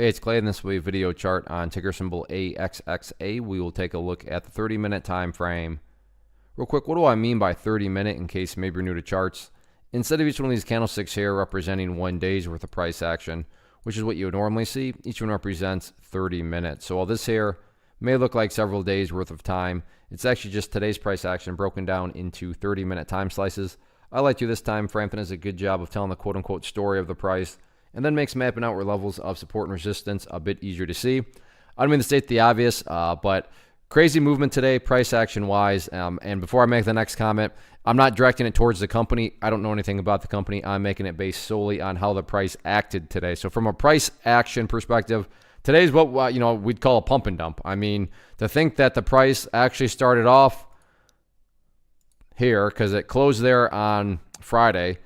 Hey, it's Clay, and this will be a video chart on ticker symbol AXXA. We will take a look at the 30-minute time frame. Real quick, what do I mean by 30-minute in case maybe you're new to charts? Instead of each one of these candlesticks here representing 1 day's worth of price action, which is what you would normally see, each one represents 30 minutes. So while this here may look like several days worth of time, it's actually just today's price action broken down into 30-minute time slices. I like to this time frame, and does a good job of telling the quote-unquote story of the price, and then makes mapping outward levels of support and resistance a bit easier to see. I don't mean to state the obvious, but crazy movement today, price action-wise. And before I make the next comment, I'm not directing it towards the company. I don't know anything about the company. I'm making it based solely on how the price acted today. So from a price action perspective, today's what we'd call a pump and dump. I mean, to think that the price actually started off here because it closed there on Friday,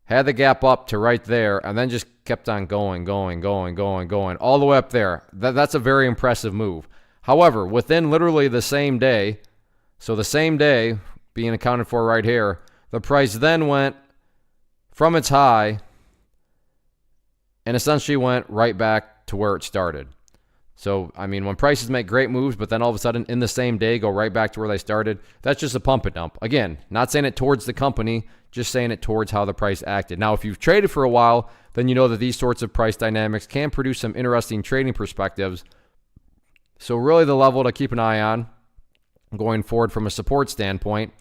had the gap up to right there, and then just kept on going, all the way up there. That's a very impressive move. However, within literally the same day, so the same day being accounted for right here, the price then went from its high and essentially went right back to where it started. So, I mean, when prices make great moves, but then all of a sudden in the same day go right back to where they started, that's just a pump and dump. Again, not saying it towards the company, just saying it towards how the price acted. Now, if you've traded for a while, then you know that these sorts of price dynamics can produce some interesting trading perspectives. So really the level to keep an eye on going forward from a support standpoint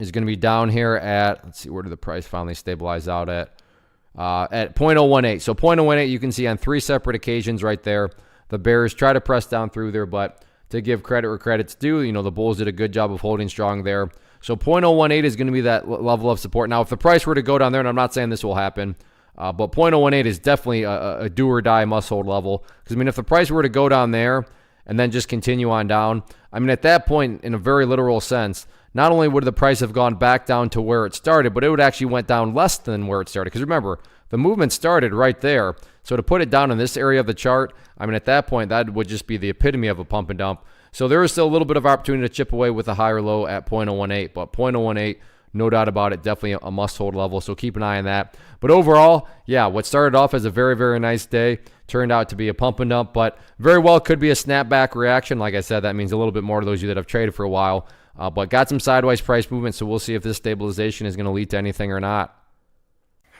is going to be down here at, let's see, where did the price finally stabilize out at 0.018. So 0.018, you can see on 3 separate occasions right there, the bears try to press down through there, but to give credit where credit's due, the bulls did a good job of holding strong there. So 0.018 is going to be that level of support. Now, if the price were to go down there, and I'm not saying this will happen, but 0.018 is definitely a do or die must hold level. Because, I mean, if the price were to go down there and then just continue on down, I mean, at that point, in a very literal sense, not only would the price have gone back down to where it started, but it would actually went down less than where it started. Because remember, the movement started right there. So to put it down in this area of the chart, I mean, at that point, that would just be the epitome of a pump and dump. So there is still a little bit of opportunity to chip away with a higher low at 0.018. But 0.018, no doubt about it, definitely a must-hold level. So keep an eye on that. But overall, yeah, what started off as a very, very nice day turned out to be a pump and dump, but very well could be a snapback reaction. Like I said, that means a little bit more to those of you that have traded for a while. But got some sideways price movement, so we'll see if this stabilization is going to lead to anything or not.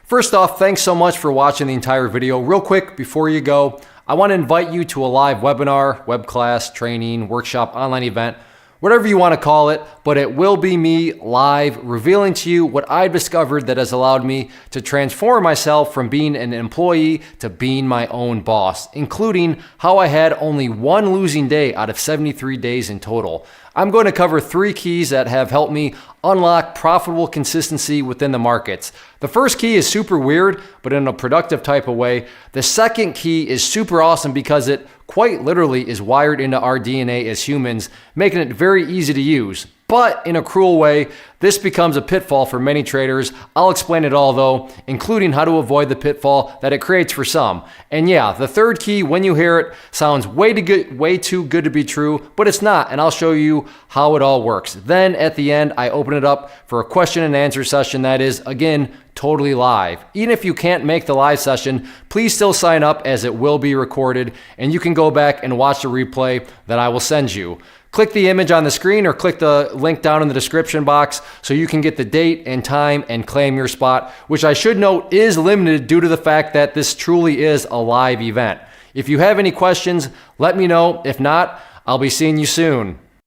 First off, thanks so much for watching the entire video. Real quick, before you go, I want to invite you to a live webinar, web class, training, workshop, online event, whatever you want to call it, but it will be me live revealing to you what I've discovered that has allowed me to transform myself from being an employee to being my own boss, including how I had only 1 losing day out of 73 days in total. I'm going to cover 3 keys that have helped me unlock profitable consistency within the markets. The first key is super weird, but in a productive type of way. The second key is super awesome because it quite literally is wired into our DNA as humans, making it very easy to use. But in a cruel way, this becomes a pitfall for many traders. I'll explain it all though, including how to avoid the pitfall that it creates for some. And yeah, the third key, when you hear it, sounds way too good to be true, but it's not, and I'll show you how it all works. Then at the end, I open it up for a question and answer session that is, again, totally live. Even if you can't make the live session, please still sign up as it will be recorded, and you can go back and watch the replay that I will send you. Click the image on the screen or click the link down in the description box so you can get the date and time and claim your spot, which I should note is limited due to the fact that this truly is a live event. If you have any questions, let me know. If not, I'll be seeing you soon.